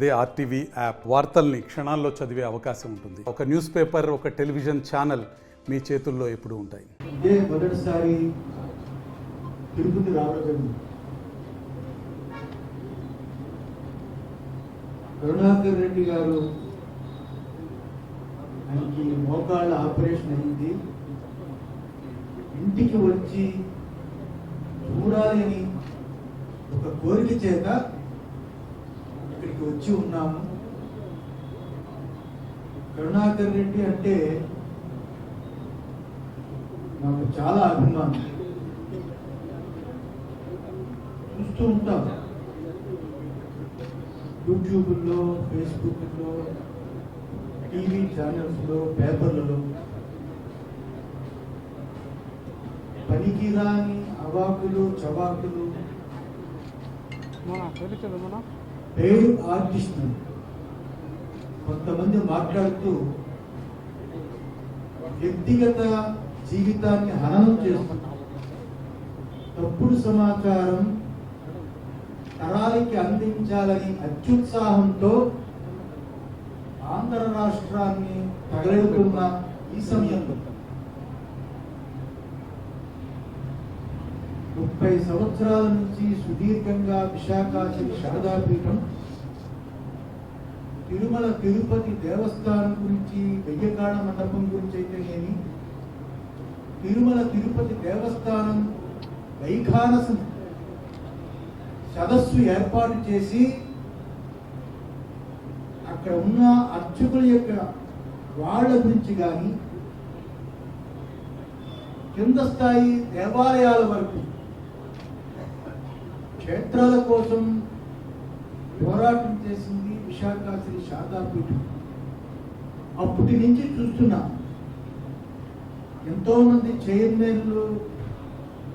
అదే RTV app వార్తల్ని క్షణాల్లో చదివే అవకాశం ఉంటుంది. ఒక న్యూస్ పేపర్, ఒక టెలివిజన్ ఛానల్ మీ చేతుల్లో ఎప్పుడూ ఉంటాయి. ఇదే మొదటిసారి తిరుపతి రావడం. కరుణాకర్ రెడ్డి గారు ఆయనకి మోకాళ్ళ ఆపరేషన్ అయింది. ఇంటికి వచ్చి చూడాలి అని ఒక కోరిక చేత ఇక్కడికి వచ్చి ఉన్నాము. కరుణాకర్ రెడ్డి అంటే నాకు చాలా అభిమానం. చూస్తూ ఉంటాం యూట్యూబ్లో, ఫేస్బుక్లో, టీవీ ఛానల్స్లో, పేపర్లలో పనికిరాని అవాకులు చవాకులు పేరు ఆర్టిస్టులు కొంతమంది మాట్లాడుతూ వ్యక్తిగత జీవితాన్ని హననం చేస్తున్నారు. తప్పుడు సమాచారం తరాలకి అందించాలని అత్యుత్సాహంతో ఆంధ్ర రాష్ట్రాన్ని తగలెడుతున్న ఈ సమయంలో 30 సంవత్సరాల నుంచి సుదీర్ఘంగా విశాఖ శ్రీ శారదాపీఠం, తిరుమల తిరుపతి దేవస్థానం గురించి, వెయ్యకాడ మండపం గురించి అయితేనేమి, తిరుమల తిరుపతి దేవస్థానం వైఖానసం సదస్సు ఏర్పాటు చేసి అక్కడ ఉన్న అర్చకుల యొక్క వాళ్ళ గురించి కానీ, కింద స్థాయి దేవాలయాల వరకు క్షేత్రాల కోసం పోరాటం చేసింది విశాఖ శ్రీ శారదాపీఠం. అప్పటి నుంచి చూస్తున్నా ఎంతో మంది చైర్మన్లు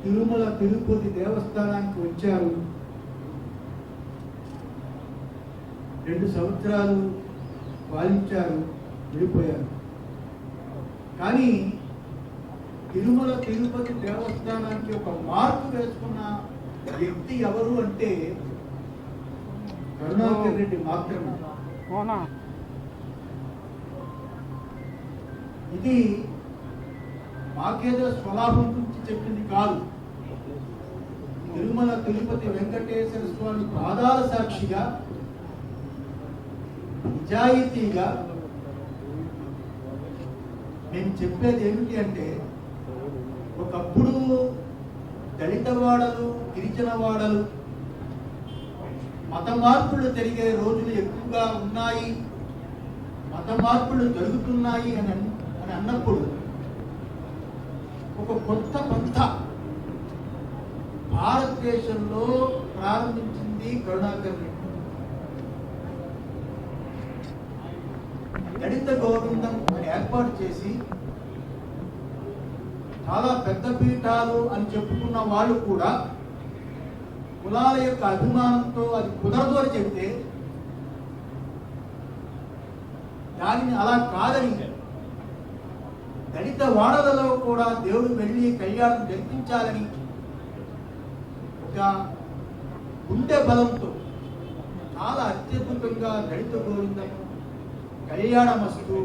తిరుమల తిరుపతి దేవస్థానానికి వచ్చారు. 2 సంవత్సరాలు పాలించారు, వెళ్ళిపోయారు. కానీ తిరుమల తిరుపతి దేవస్థానానికి ఒక మార్పు వేసుకున్న వ్యక్తి ఎవరు అంటే కరుణాకర్ రెడ్డి మాత్రమే. ఇది మాకేదో స్వలాభం గురించి చెప్పింది కాదు. తిరుమల తిరుపతి వెంకటేశ్వర స్వామి పాదాల సాక్షిగా, నిజాయితీగా నేను చెప్పేది ఏమిటి అంటే, ఒకప్పుడు దళిత వాడలు, గిరిజన వాడలు మత మార్పులు జరిగే రోజులు ఎక్కువగా ఉన్నాయి, మత మార్పులు జరుగుతున్నాయి అని అన్నప్పుడు ఒక కొత్త పంథ భారతదేశంలో ప్రారంభించింది కరుణాకర్ రెడ్డి. దళిత గోవిందం అని ఏర్పాటు చేసి చాలా పెద్ద పీఠాలు అని చెప్పుకున్న వాళ్ళు కూడా కులాల యొక్క అభిమానంతో అది కుదరదు అని చెప్తే దానిని అలా కాదని దళిత వాడలలో కూడా దేవుడు వెళ్ళి కళ్యాణం జరిపించాలని ఒక గుండె బలంతో చాలా అత్యద్భుతంగా దళిత గోవిందం, కళ్యాణమస్తు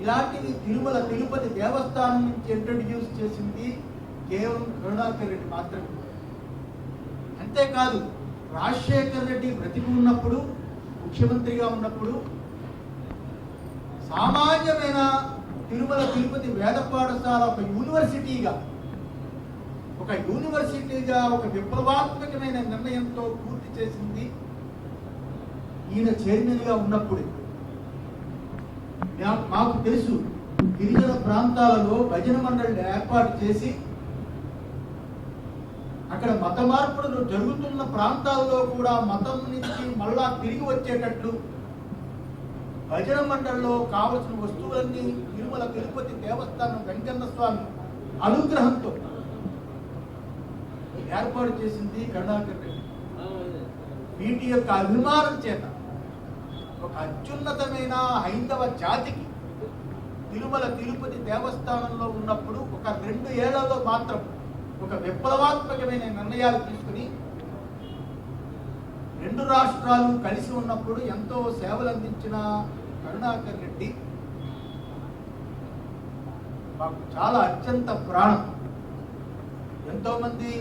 ఇలాంటివి తిరుమల తిరుపతి దేవస్థానం నుంచి ఇంట్రడ్యూస్ చేసింది కేవలం కరుణాకర్ రెడ్డి మాత్రమే. అంతేకాదు, రాజశేఖర్ రెడ్డి బ్రతికి ఉన్నప్పుడు, ముఖ్యమంత్రిగా ఉన్నప్పుడు సామాన్యమైన తిరుమల తిరుపతి వేద పాఠశాల ఒక యూనివర్సిటీగా ఒక విప్లవాత్మకమైన నిర్ణయంతో పూర్తి చేసింది ఈయన చైర్మన్గా ఉన్నప్పుడు. మాకు తెలుసు, గిరిజన ప్రాంతాలలో భజన మండలి ఏర్పాటు చేసి అక్కడ మత మార్పులు జరుగుతున్న ప్రాంతాల్లో కూడా మతం నుంచి మళ్ళా తిరిగి వచ్చేటట్లు భజన మండలిలో కావలసిన వస్తువులన్నీ తిరుమల తిరుపతి దేవస్థానం వెంకన్న స్వామి అనుగ్రహంతో ఏర్పాటు చేసింది కరుణాకర్ రెడ్డి. వీటి యొక్క అభిమానం చేత ఒక అత్యున్నతమైన హైందవ జాతికి తిరుమల తిరుపతి దేవస్థానంలో ఉన్నప్పుడు ఒక 2 ఏళ్లలో మాత్రం ఒక విప్లవాత్మకమైన నిర్ణయాలు తీసుకుని రెండు రాష్ట్రాలు కలిసి ఉన్నప్పుడు ఎంతో సేవలు అందించిన కరుణాకర్ రెడ్డి మాకు చాలా అత్యంత ప్రాణం. ఎంతోమంది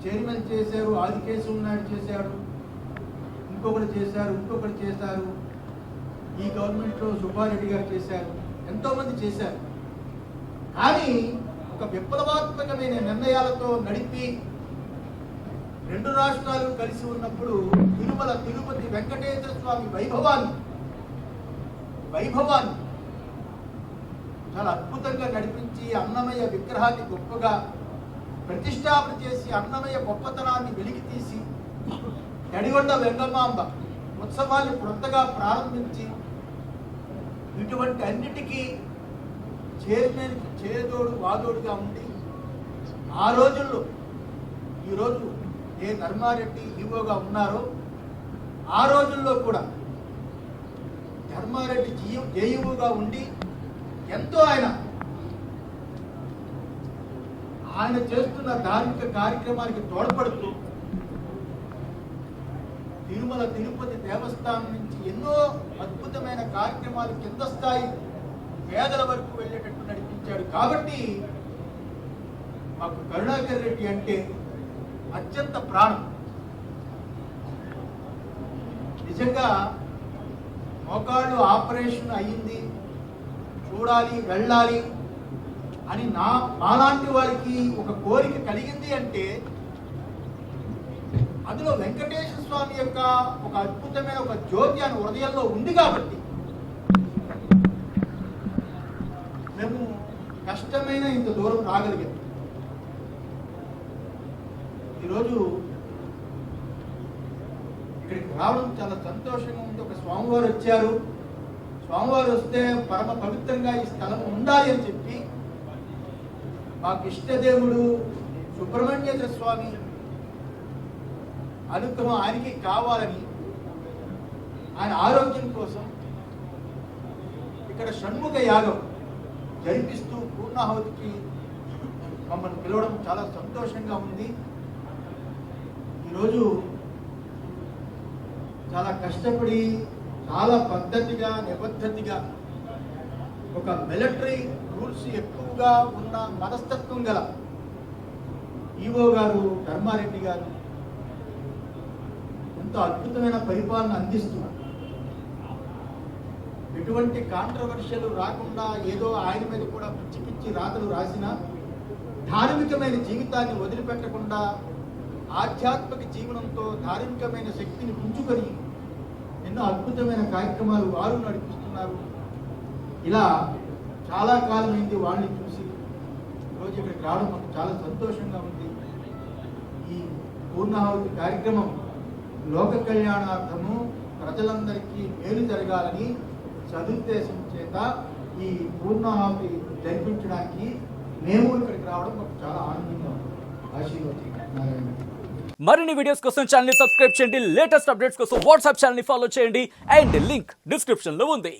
చైర్మన్ చేశారు, ఆదికేశవ నాయుడు చేశాడు, ఇంకొకటి చేశారు, ఈ గవర్నమెంట్లో సుబ్బారెడ్డి గారు చేశారు, ఎంతోమంది చేశారు. కానీ ఒక విప్లవాత్మకమైన నిర్ణయాలతో నడిపి రెండు రాష్ట్రాలు కలిసి ఉన్నప్పుడు తిరుమల తిరుపతి వెంకటేశ్వర స్వామి వైభవాన్ని చాలా అద్భుతంగా నడిపించి అన్నమయ్య విగ్రహాన్ని గొప్పగా ప్రతిష్టాపన చేసి అన్నమయ్య గొప్పతనాన్ని వెలికి తీసి తడిగొండ వెంగమాంబ ఉత్సవాన్ని కొత్తగా ప్రారంభించి ఇటువంటి అన్నిటికీ చైర్మన్ చేదోడు వాదోడుగా ఉండి ఆ రోజుల్లో ఈరోజు ఏ ధర్మారెడ్డి ఈవోగా ఉన్నారో ఆ రోజుల్లో కూడా ధర్మారెడ్డి జేఈఓగా ఉండి ఎంతో ఆయన చేస్తున్న ధార్మిక కార్యక్రమానికి తోడ్పడుతూ తిరుమల తిరుపతి దేవస్థానం నుంచి ఎన్నో అద్భుతమైన కార్యక్రమాలు కింద స్థాయి పేదల వరకు వెళ్ళేటట్టు నడిపించాడు. కాబట్టి మాకు కరుణాకర్ రెడ్డి అంటే అత్యంత ప్రాణం. నిజంగా మోకాళ్ళు ఆపరేషన్ అయ్యింది, చూడాలి, వెళ్ళాలి అని మాలాంటి వారికి ఒక కోరిక కలిగింది అంటే అందులో వెంకటేశ్వర స్వామి యొక్క ఒక అద్భుతమైన ఒక జ్యోతి అని హృదయంలో ఉంది కాబట్టి మేము కష్టమైన ఇంత దూరం రాగలిగాం. ఈరోజు ఇక్కడికి రావడం చాలా సంతోషంగా ఉంది. ఒక స్వామివారు వచ్చారు, స్వామివారు వస్తే పరమ పవిత్రంగా ఈ స్థలం ఉండాలి అని చెప్పి మాకు ఇష్టదేవుడు సుబ్రహ్మణ్యేశ్వర స్వామి అనుగ్రహం ఆయనకి కావాలని ఆయన ఆరోగ్యం కోసం ఇక్కడ షణ్ముఖ యాగం జరిపిస్తూ పూర్ణాహుతికి మమ్మల్ని పిలవడం చాలా సంతోషంగా ఉంది. ఈరోజు చాలా కష్టపడి చాలా పద్ధతిగా నిబద్ధతిగా ఒక మిలిటరీ రూల్స్ ఎక్కువగా ఉన్న మనస్తత్వం గల ఈవో గారు ధర్మారెడ్డి గారు ఎంతో అద్భుతమైన పరిపాలన అందిస్తున్నారు. ఎటువంటి కాంట్రవర్షియల్ రాకుండా ఏదో ఆయన మీద కూడా పిచ్చి పిచ్చి రాతలు రాసిన ధార్మికమైన జీవితాన్ని వదిలిపెట్టకుండా ఆధ్యాత్మిక జీవనంతో ధార్మికమైన శక్తిని పుంజుకొని ఎన్నో అద్భుతమైన కార్యక్రమాలు వారు నడిపిస్తున్నారు. ఇలా చాలా కాలమైంది వాళ్ళని చూసి ఈరోజు ఇక్కడికి రావడం మాకు చాలా సంతోషంగా ఉంది. ఈ పూర్ణాహుతి కార్యక్రమం లోక కళ్యాణార్థము ప్రజలందరికీ మేలు జరగాలని సదుద్దేశం చేత ఈ పూర్ణాహుతి జరిపించడానికి మేము ఇక్కడికి రావడం మాకు చాలా ఆనందంగా ఉంది. ఆశీర్వదించారు. మరిన్ని వీడియోస్ కోసం ఛానల్ ని సబ్స్క్రైబ్ చేయండి, లేటెస్ట్ అప్డేట్స్ కోసం వాట్సాప్ ఛానల్ ని ఫాలో చేయండి అండ్ లింక్ డిస్క్రిప్షన్ లో ఉంది.